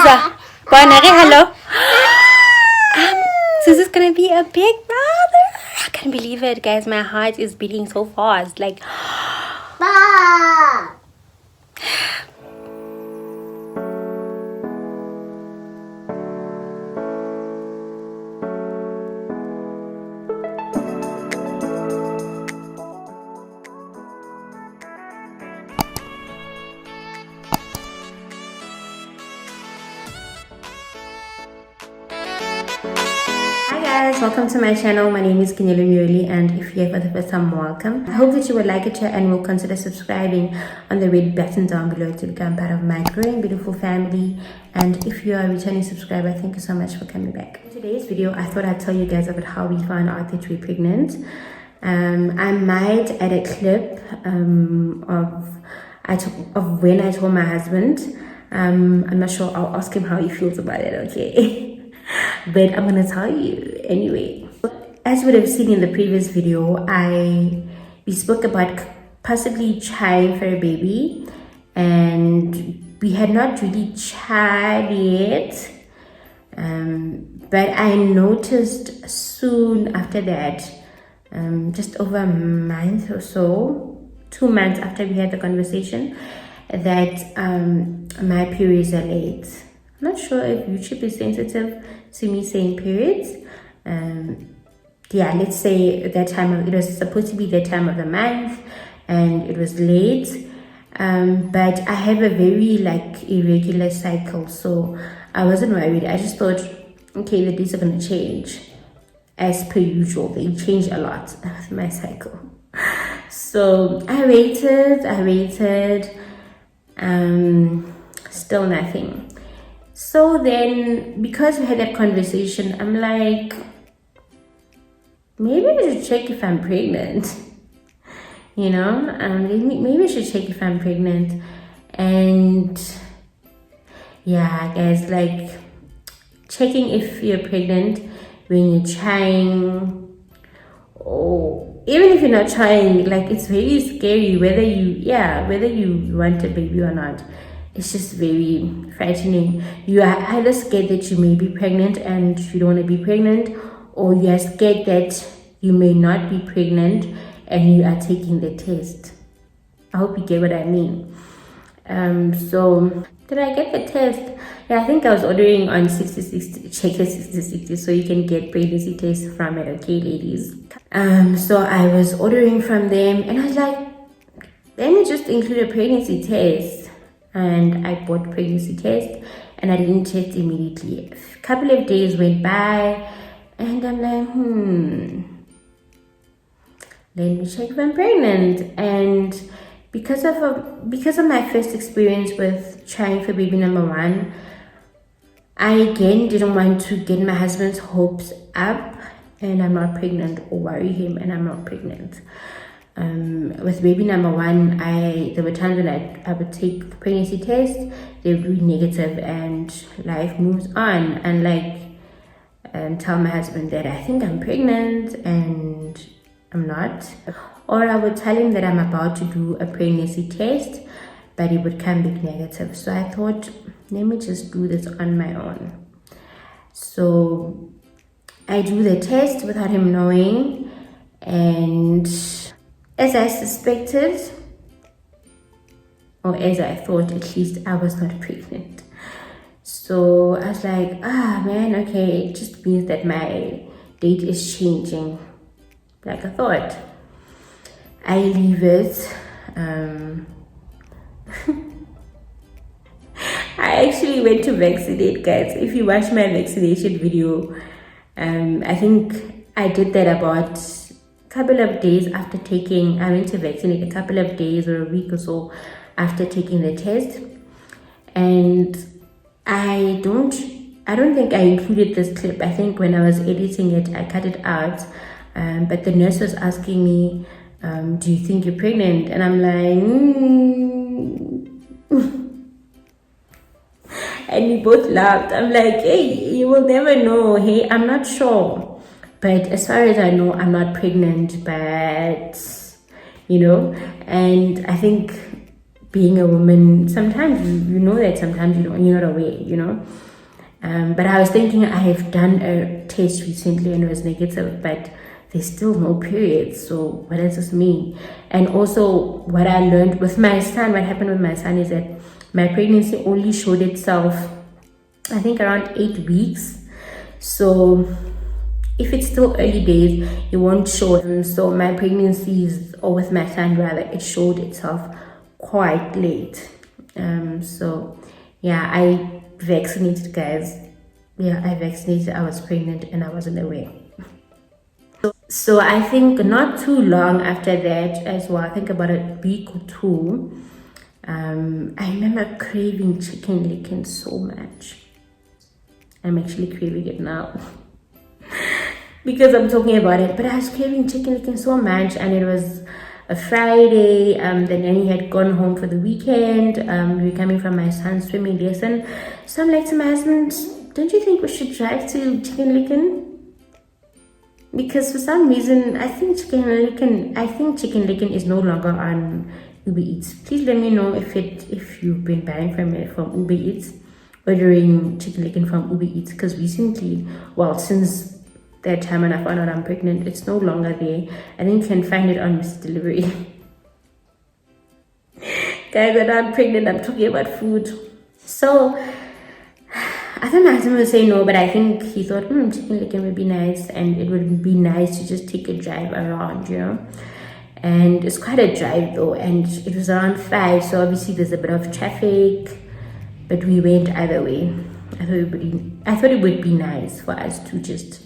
Susa, hello. Susa's gonna be a big brother. I can't believe it, guys. My heart is beating so fast. Like, welcome to my channel. My name is Keneiloe Myoli, and if you're here for the first time, welcome. I hope that you would like it and will consider subscribing on the red button down below to become part of my growing beautiful family. And if you are a returning subscriber, thank you so much for coming back. In today's video, I thought I'd tell you guys about how we found out that we're pregnant. I might add a clip of when I told my husband. I'm not sure. I'll ask him how he feels about it. Okay. But I'm gonna tell you anyway. As you would have seen in the previous video, we spoke about possibly trying for a baby, and we had not really tried yet. But I noticed soon after that, just over a month or so, 2 months after we had the conversation, that my periods are late. I'm not sure if YouTube is sensitive to me saying periods. Let's say it was supposed to be that time of the month, and it was late. But I have a very irregular cycle, so I wasn't worried. I just thought, okay, the days are gonna change as per usual. They change a lot with my cycle. So I waited. Still nothing. So then, because we had that conversation, I'm like, maybe I should check if I'm pregnant. Maybe I should check if I'm pregnant. And yeah, guys, checking if you're pregnant when you're trying, or even if you're not trying, it's very scary whether you want a baby or not. It's just very frightening. You are either scared that you may be pregnant and you don't want to be pregnant, or you are scared that you may not be pregnant and you are taking the test. I hope you get what I mean. So did I get the test? Yeah, I think I was ordering on 6060, checker 6060, so you can get pregnancy tests from it, okay, ladies? So I was ordering from them, and I was like, let me just include a pregnancy test. And I bought pregnancy test, and I didn't test immediately. A couple of days went by, and I'm like, let me check if I'm pregnant. And because of my first experience with trying for baby number one, I again didn't want to get my husband's hopes up, and I'm not pregnant, or worry him, and I'm not pregnant. With baby number one, there were times when I would take the pregnancy test, they would be negative, and life moves on. And tell my husband that I think I'm pregnant and I'm not. Or I would tell him that I'm about to do a pregnancy test, but it would come back negative. So I thought, let me just do this on my own. So I do the test without him knowing, and as I suspected, or as I thought at least, I was not pregnant. So I was like, man, okay, it just means that my date is changing. Like I thought. I leave it. I actually went to vaccinate, guys. If you watch my vaccination video, I think I did that about couple of days after I went to vaccinate a couple of days or a week or so after taking the test. And I don't think I included this clip. I think when I was editing it, I cut it out. But the nurse was asking me, do you think you're pregnant? And I'm like, and we both laughed. I'm like, hey, you will never know. Hey, I'm not sure. But as far as I know, I'm not pregnant, but, and I think being a woman, sometimes you know that, sometimes you're not aware, but I was thinking, I've done a test recently and it was negative, but there's still no periods, so what does this mean? And also what I learned with my son, what happened with my son is that my pregnancy only showed itself, I think, around 8 weeks. So if it's still early days, it won't show. So my pregnancies, or with my son rather, it showed itself quite late. So yeah, I vaccinated, guys. Yeah, I vaccinated. I was pregnant and I wasn't aware. So I think not too long after that as well, I think about a week or two, I remember craving chicken licken so much. I'm actually craving it now because I'm talking about it. But I was craving chicken licken so much, and it was a Friday. The nanny had gone home for the weekend. We were coming from my son's swimming lesson. So I'm like to my husband, don't you think we should drive to chicken licken? Because for some reason, I think chicken licken is no longer on Uber Eats. Please let me know if you've been buying from Uber Eats, ordering chicken licken from Uber Eats. Because recently, well, since that time when I found out I'm pregnant, it's no longer there. I think you can find it on Mr. Delivery. Guys, when I'm pregnant, I'm talking about food. So I thought my husband would say no, but I think he thought chicken licken would be nice, and it would be nice to just take a drive around, And it's quite a drive though, and it was around 5, so obviously there's a bit of traffic, but we went either way. I thought it would be nice for us to just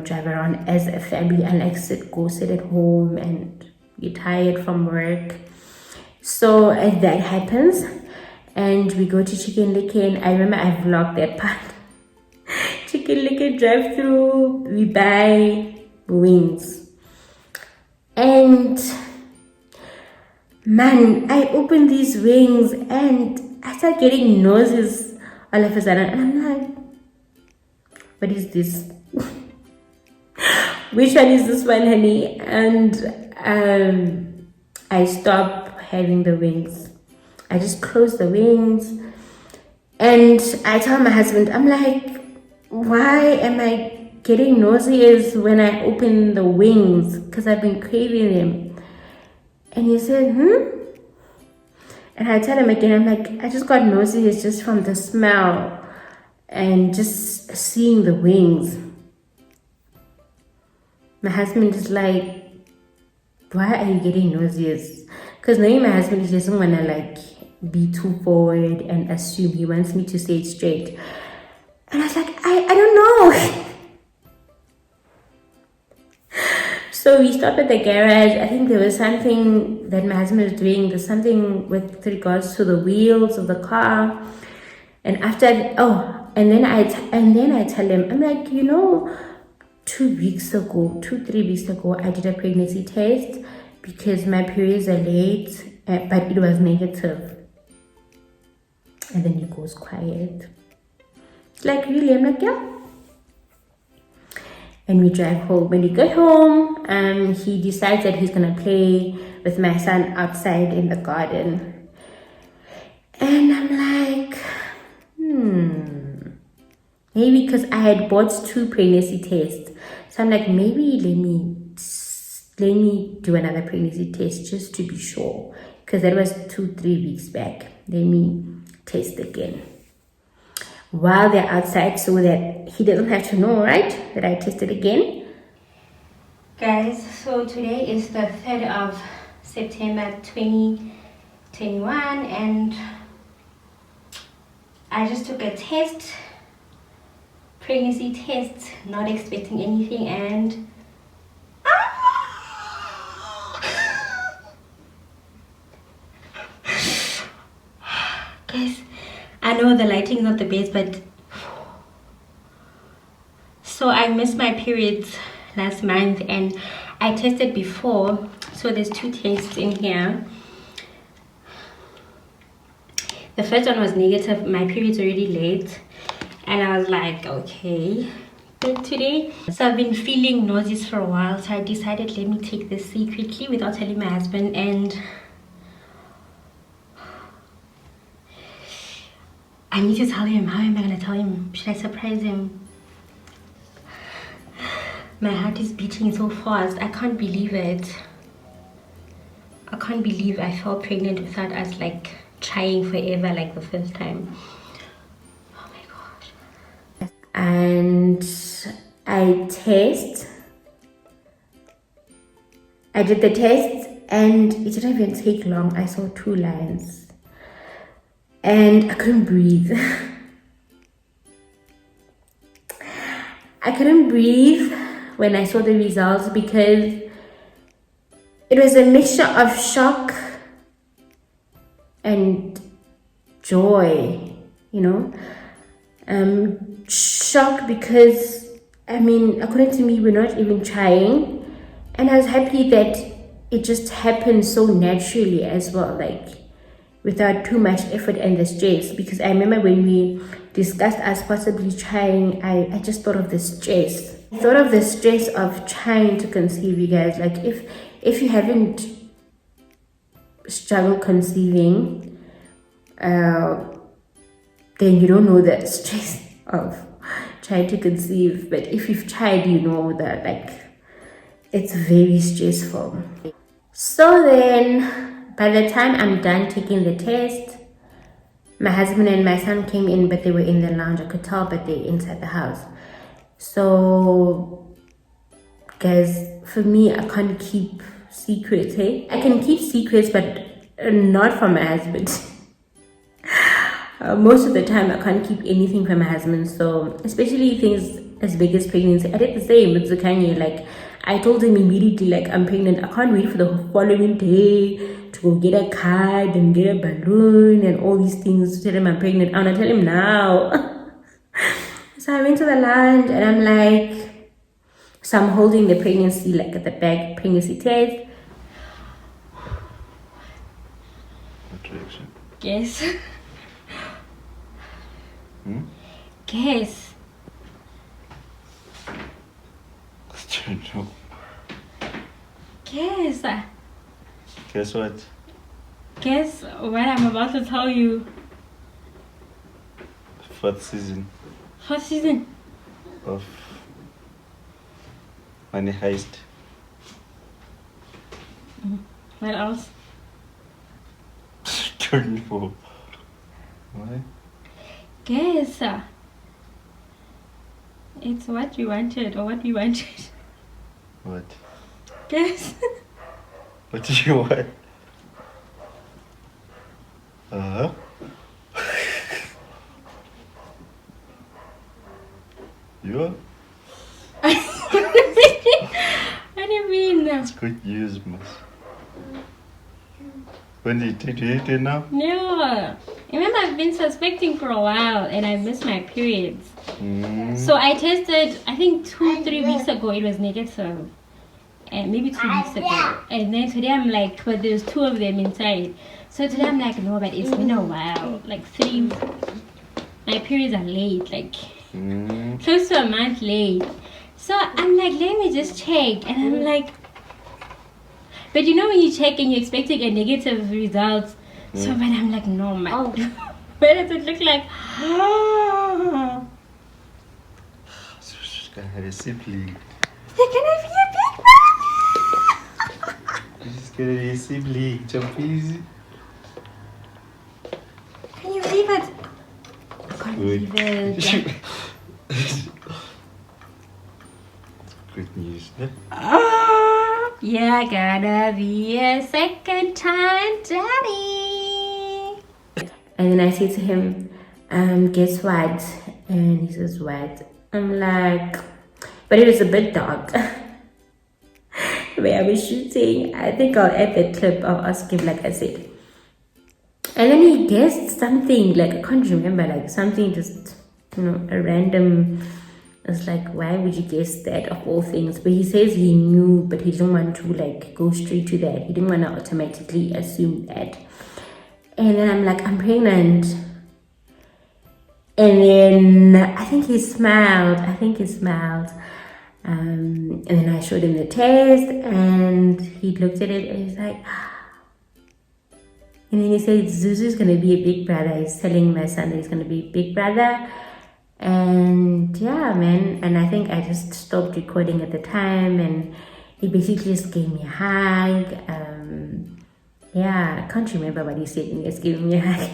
drive around as a family, and like sit at home and get tired from work. So as that happens, and we go to chicken licken. I remember I vlogged that part. Chicken licken drive through, we buy wings, and man, I open these wings and I start getting noses all of a sudden, and I'm like, what is this? Which one is this one, honey? And I stop having the wings. I just close the wings, and I tell my husband, I'm like, why am I getting nauseous when I open the wings? Because I've been craving them. And he said, And I tell him again, I'm like, I just got nauseous just from the smell and just seeing the wings. My husband is like, why are you getting nauseous? Because knowing my husband, he doesn't want to be too forward and assume. He wants me to say it straight. And I was like, I don't know. So we stopped at the garage. I think there was something that my husband was doing. There's something with regards to the wheels of the car. And then I tell him, I'm like, 2 weeks ago, 3 weeks ago, I did a pregnancy test because my periods are late, but it was negative. And then he goes quiet. Like, really? I'm like, yeah. And we drive home. When we get home, he decides that he's gonna play with my son outside in the garden. And I'm like, maybe because I had bought 2 pregnancy tests. So I'm like, maybe let me do another pregnancy test just to be sure. Because that was 2-3 weeks back. Let me test again while they're outside, so that he doesn't have to know, right, that I tested again. Guys, so today is the 3rd of September 2021, and I just took a test, pregnancy test, not expecting anything, and guys, I know the lighting is not the best, but so I missed my periods last month, and I tested before. So there's 2 tests in here. The first one was negative. My period's already late, and I was like, okay. But today, so I've been feeling nauseous for a while, so I decided, let me take this secretly without telling my husband. And I need to tell him. How am I going to tell him? Should I surprise him? My heart is beating so fast. I can't believe it. I can't believe I fell pregnant without us like trying forever like the first time. Oh my gosh. And I did the test and it didn't even take long. I saw 2 lines and I couldn't breathe. I couldn't breathe when I saw the results because it was a mixture of shock and joy, you know. Shock because, I mean, according to me, we're not even trying. And I was happy that it just happened so naturally as well, like without too much effort and the stress. Because I remember when we discussed us possibly trying, I just thought of the stress. I thought of the stress of trying to conceive, you guys. Like if you haven't struggled conceiving, then you don't know the stress of trying to conceive. But if you've tried, you know that like it's very stressful. So then by the time I'm done taking the test, my husband and my son came in, but they were in the lounge. I could tell, but they're inside the house. So guys, for me, I can't keep secrets, hey? I can keep secrets, but not from my husband. Most of the time, I can't keep anything from my husband. So, especially things as big as pregnancy. I did the same with Zakanye. Like, I told him immediately, like, I'm pregnant. I can't wait for the following day to go get a card and get a balloon and all these things to tell him I'm pregnant. I want to tell him now. So I went to the lounge and I'm like, so I'm holding the pregnancy, like at the back, pregnancy test. What reaction? Guess. Guess. I don't know. Guess. Guess what? Guess what I'm about to tell you. 4th season What season? of Money Heist. What else? Don't know. Why? Guess. It's what you wanted or what we wanted. What? Guess. What do you want? Uh-huh. You are? What do you mean? It's good news, miss. When did you eat it now? No. Remember, I've been suspecting for a while and I missed my periods. So I tested, I think 2-3 weeks ago, it was negative. And maybe 2 weeks ago. And then today I'm like, but there's 2 of them inside. So today I'm like, no, but it's been a while. Like 3, my periods are late, like close to a month late. So I'm like, let me just check. And I'm like, but you know when you check and you're expecting a negative result. So but I'm like, no, man. Where does it look like? So she's gonna have a sibling. You're gonna be a big man. She's gonna be a sibling, Champisi. Can you believe it? I can't believe it. Good news, ne? You're gonna be a second time daddy. And then I say to him, guess what? And he says, what? I'm like, but it was a bit dark. Where I was shooting, I think I'll add the clip of us give, like I said. And then he guessed something, like I can't remember, like something just, you know, a random. It's like, why would you guess that of all things? But he says he knew, but he didn't want to like go straight to that. He didn't want to automatically assume that. And then I'm like, I'm pregnant. And then I think he smiled. And then I showed him the test and he looked at it and he's like, And then he said Zuzu's gonna be a big brother. He's telling my son that he's gonna be a big brother. And yeah, man. And I think I just stopped recording at the time, and he basically just gave me a hug. Yeah, I can't remember what he said when he was giving me a hug.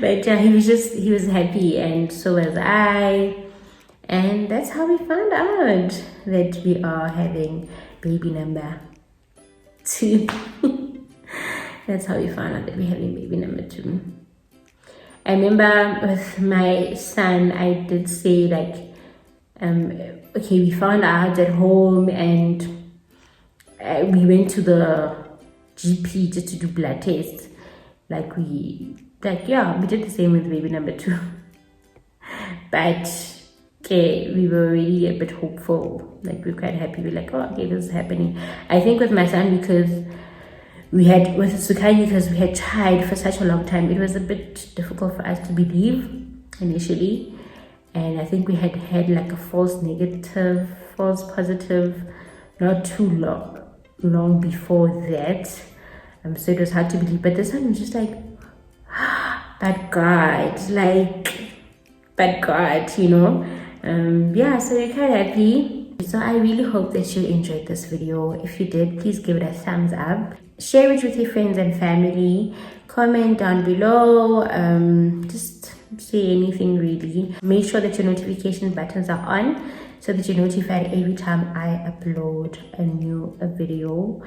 But yeah, he was happy, and so was I. And that's how we found out that we are having baby number 2. That's how we found out that we're having baby number 2. I remember with my son, I did say like, okay, we found out at home, and we went to the GP just to do blood tests. We did the same with baby number 2. But okay, we were really a bit hopeful. We're quite happy. We're like, oh, okay, this is happening. I think with my son, because we had tried for such a long time, it was a bit difficult for us to believe initially. And I think we had like a false negative, false positive, not too long before that. So it was hard to believe. But this one was just like, but God, you know. Yeah, so we're quite happy. So I really hope that you enjoyed this video. If you did, please give it a thumbs up. Share it with your friends and family. Comment down below. Just say anything really. Make sure that your notification buttons are on so that you're notified every time I upload a new video.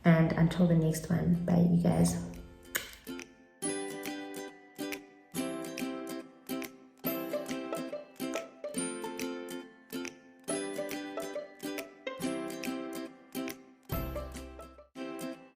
And until the next one, bye you guys.